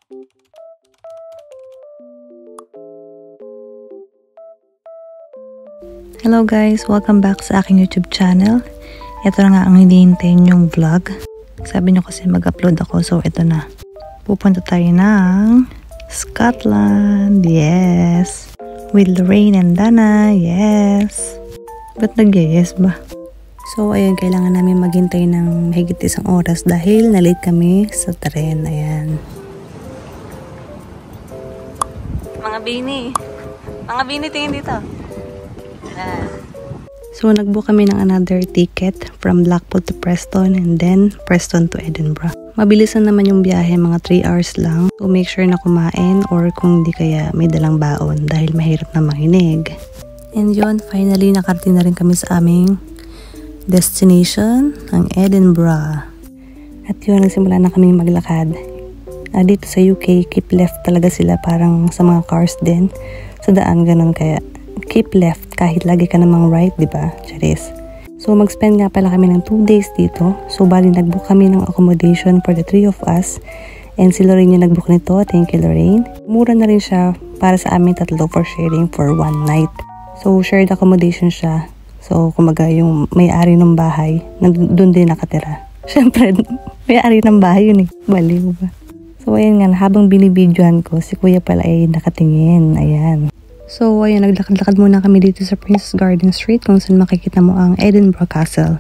Hello guys! Welcome back sa aking YouTube channel. Ito na nga ang hinihintayin yung vlog. Sabi nyo kasi mag-upload ako, so ito na. Pupunta tayo ng Scotland! Yes! With Lorraine and Dana! Yes! Ba't nag-yes ba? So ayun, kailangan namin maghintay ng mahigit 1 oras dahil na-late kami sa tren. Ayan. Mga Bini! Mga Bini, tingin dito! So, nag-book kami ng another ticket from Blackpool to Preston and then Preston to Edinburgh. Mabilisan naman yung biyahe, mga 3 hours lang. So, make sure na kumain or kung di kaya may dalang baon dahil mahirap na makinig. And yun, finally, nakarating na rin kami sa aming destination, ang Edinburgh. At yun, nagsimula na kami maglakad. Dito sa UK, keep left talaga sila, parang sa mga cars din. Sa daan, ganun kaya. Keep left kahit lagi ka namang right, diba? Charis. So, mag-spend nga pala kami ng 2 days dito. So, bali nag-book kami ng accommodation for the 3 of us. And si Lorraine yung nag-book nito. Thank you, Lorraine. Mura na rin siya para sa amin tatlo for sharing for 1 night. So, shared accommodation siya. So, kumaga yung may-ari ng bahay, doon din nakatira. Siyempre, may-ari ng bahay yun eh. Baliw ba? So, ayan nga, habang binibidyohan ko, si Kuya pala ay nakatingin. Ayan. So, ayun, naglakad-lakad muna kami dito sa Princess Garden Street kung saan makikita mo ang Edinburgh Castle.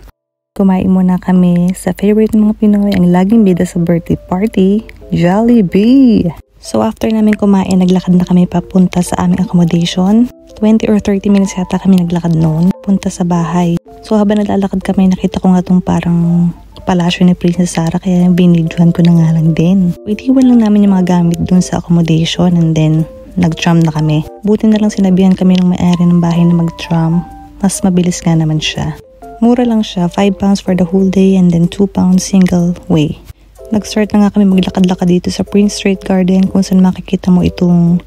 Kumain muna kami sa favorite ng mga Pinoy, ang laging bida sa birthday party, Jollibee! So, after namin kumain, naglakad na kami papunta sa aming accommodation. 20 or 30 minutes yata kami naglakad noon, punta sa bahay. So, habang naglalakad kami, nakita ko nga itong parang palasyo ni Princess Sarah, kaya binidyohan ko na nga lang din. Itiwan lang namin yung mga gamit dun sa accommodation and then nag-tram na kami. Buti na lang sinabihan kami ng may-ari ng bahay na mag-tram. Mas mabilis nga naman siya. Mura lang siya, £5 for the whole day and then £2 single way. Nag-start na nga kami maglakad-lakad dito sa Prince Street Garden kung saan makikita mo itong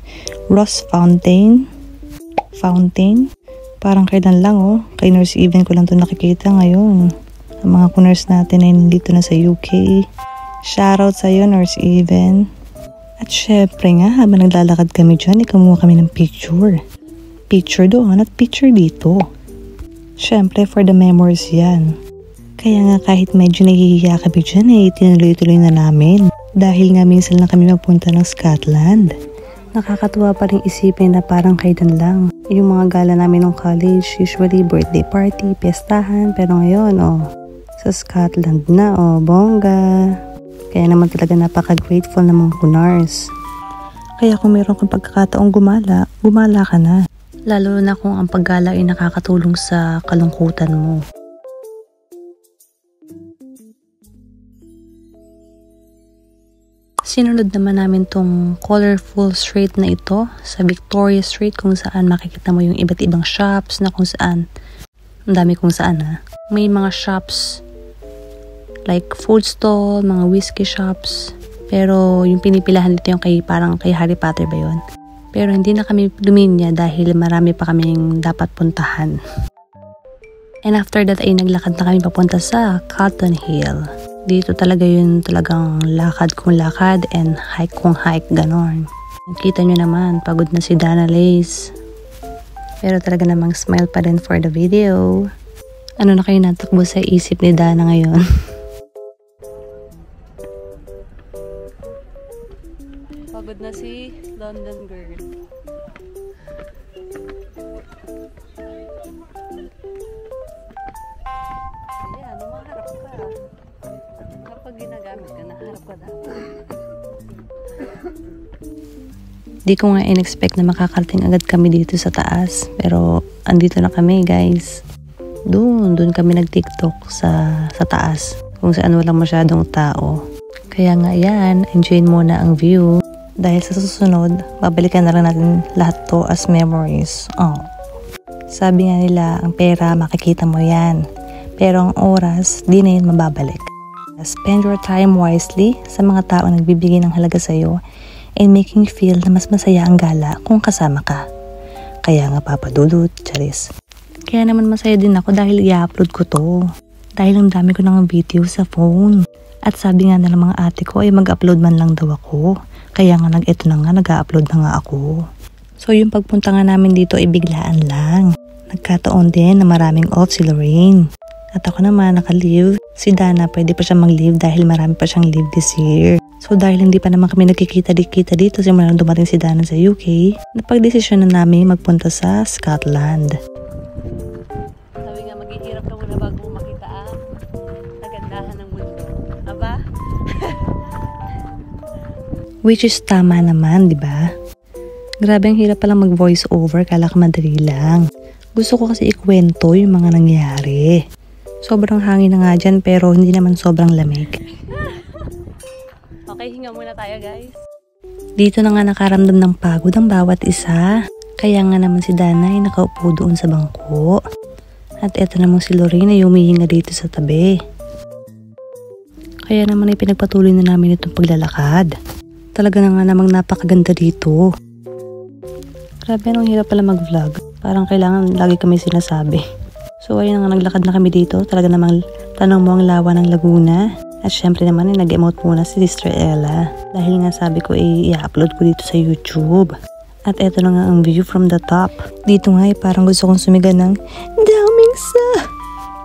Ross Fountain. Parang kailan lang oh. Kay Nurse Even ko lang ito nakikita ngayon. Ang mga kunurse natin ay nandito na sa UK. Shoutout sa'yo, Nurse Even. At syempre nga, habang naglalakad kami dyan, ikamuha kami ng picture. Picture doon at picture dito. Syempre, for the memories yan. Kaya nga kahit medyo nahihiya kami dyan tinuloy-tuloy na namin. Dahil nga minsan lang kami magpunta ng Scotland. Nakakatuwa pa rin isipin na parang kailan lang. Yung mga gala namin ng college, usually birthday party, pestahan. Pero ngayon, sa Scotland na, bongga. Kaya naman talaga napaka-grateful ng mga kunars. Kaya kung meron kang pagkakataong gumala ka na. Lalo na kung ang paggala ay nakakatulong sa kalungkutan mo. Sinunod naman namin tong colorful street na ito sa Victoria Street kung saan makikita mo yung iba't ibang shops na kung saan. Ang dami kung saan May mga shops like food stall, mga whiskey shops. Pero yung pinipilahan dito yung parang kay Harry Potter ba yun? Pero hindi na kami luminya dahil marami pa kaming dapat puntahan. And after that ay naglakad na kami papunta sa Calton Hill. Dito talaga yun talagang lakad kung lakad and hike kung hike, ganon. Kita nyo naman, pagod na si Dana Lace. Pero talaga namang smile pa rin for the video. Ano na kayo natakbo sa isip ni Dana ngayon? Pagod na si London girl. Ayan, lumaharap ka. Kapag ginagamit ka, naharap ka dapat. Di ko nga in-expect na makakarating agad kami dito sa taas. Pero andito na kami guys. Doon kami nag-TikTok sa taas. Kung saan walang masyadong tao. Kaya nga yan, enjoy muna ang view. Dahil sa susunod, babalikan na lang natin lahat to as memories. Sabi nga nila, ang pera, makikita mo yan. Pero ang oras, di na yun mababalik. Spend your time wisely sa mga tao nagbibigay ng halaga sa'yo and making you feel na mas masaya ang gala kung kasama ka. Kaya nga papadulot, charis. Kaya naman masaya din ako dahil i-upload ko to. Dahil ang dami ko ng video sa phone. At sabi nga na ng mga ate ko ay mag-upload man lang daw ako. Kaya nga ito na nga, nag-upload na nga ako. So yung pagpunta nga namin dito ay biglaan lang. Nagkataon din na maraming off si Lorraine. At ako naman naka-leave. Si Dana pwede pa siya mag-leave dahil marami pa siyang leave this year. So dahil hindi pa naman kami nagkikita-dikita dito simula nang dumating si Dana sa UK, napag-desisyon na namin magpunta sa Scotland. Sabi nga maghihirap ka muna bago makita ang kagandahan ng mundo. Aba? Which is tama naman, di ba? Grabe ang hirap palang mag-voice over, kala ka madali lang. Gusto ko kasi ikwento yung mga nangyari. Sobrang hangin na nga dyan pero hindi naman sobrang lamig. Okay, hinga muna tayo guys. Dito na nga nakaramdam ng pagod ang bawat isa. Kaya nga naman si Dana ay nakaupo doon sa bangko. At eto namang si Lorraine ay humihinga dito sa tabi. Kaya naman ay pinagpatuloy na namin itong paglalakad. Talaga na nga namang napakaganda dito. Grabe, anong hirap pala mag-vlog. Parang kailangan lagi kami sinasabi. So ayun nga, naglakad na kami dito. Talaga namang tanong mo ang lawa ng Laguna. At syempre naman nag-emote muna si Sister Ella. Dahil nga sabi ko i-upload ko dito sa YouTube. At eto na nga ang view from the top. Dito nga parang gusto kong sumiga ng daming sa.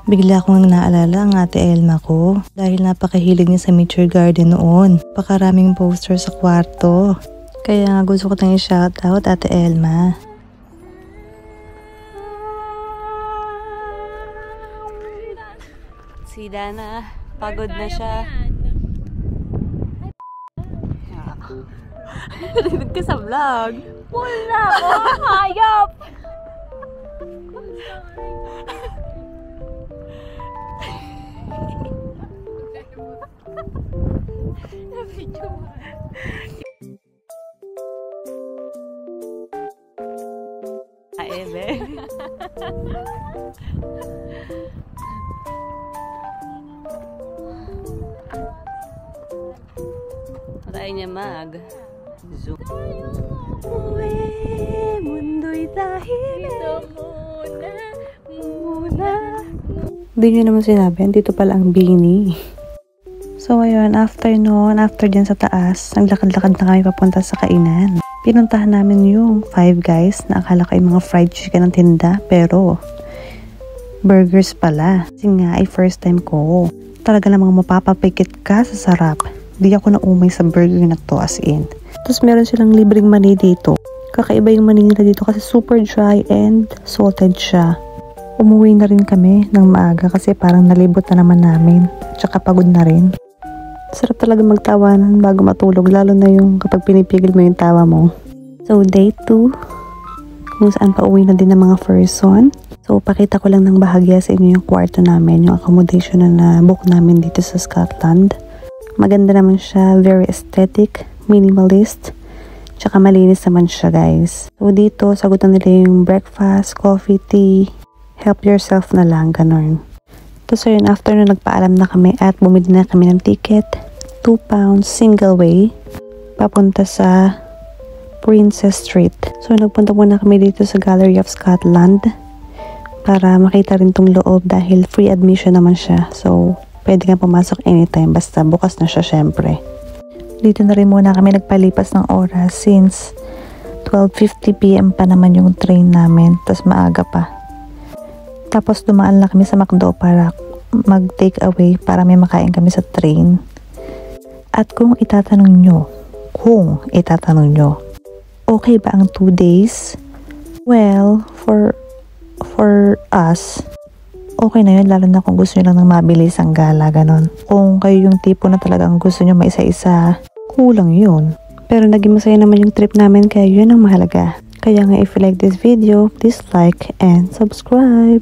Bigla akong naalala ang ate Elma ko. Dahil napakahilig niya sa Nature Garden noon. Pakaraming poster sa kwarto. Kaya nga gusto ko tayong i-shoutout ate Elma. Si Dana, pagod na siya. Narinig ka sa vlog. Wala ko, hayop! Ebe. Tayo niya mag-zoom. Uwe, mundo'y tahimik. Muna. Hindi nyo naman sinabi, dito pala ang Bini. So ayun, after dyan sa taas, naglakad-lakad na kami papunta sa kainan. Pinuntahan namin yung Five Guys na akala ko ay mga fried chicken ng tinda, pero burgers pala. Kasi nga ay first time ko. Talaga namang mapapapikit ka sa sarap. Di ako naumay sa burger na to as in. Tapos meron silang libreng mani dito. Kakaiba yung mani nila dito kasi super dry and salted siya. Umuwi na rin kami ng maaga kasi parang nalibot na naman namin. Tsaka pagod na rin. Sarap talaga magtawanan bago matulog, lalo na yung kapag pinipigil mo yung tawa mo. So day 2, kung saan pa uwi na din ng mga person. So pakita ko lang ng bahagya sa inyo yung kwarto namin, yung accommodation na na-book namin dito sa Scotland. Maganda naman siya, very aesthetic, minimalist, tsaka malinis naman siya guys. So dito, sagutan nila yung breakfast, coffee, tea, help yourself na lang, ganun. So yun, after na nagpaalam na kami at bumili na kami ng ticket, £2 single way, papunta sa Princess Street. So nagpunta muna kami dito sa Gallery of Scotland para makita rin tong loob dahil free admission naman siya. So pwede kang pumasok anytime basta bukas na siya syempre. Dito na rin muna kami nagpalipas ng oras since 12:50 PM pa naman yung train namin, tas maaga pa. Tapos dumaan lang kami sa McDo para mag-take away para may makain kami sa train. At kung itatanong nyo, okay ba ang 2 days? Well, for us, okay na yun, lalo na kung gusto nyo lang ng mabilis ang gala, ganon. Kung kayo yung tipo na talagang gusto nyo maisa-isa, kulang yun. Pero naging masaya naman yung trip namin kaya yun ang mahalaga. Kaya nga if you like this video, please like and subscribe.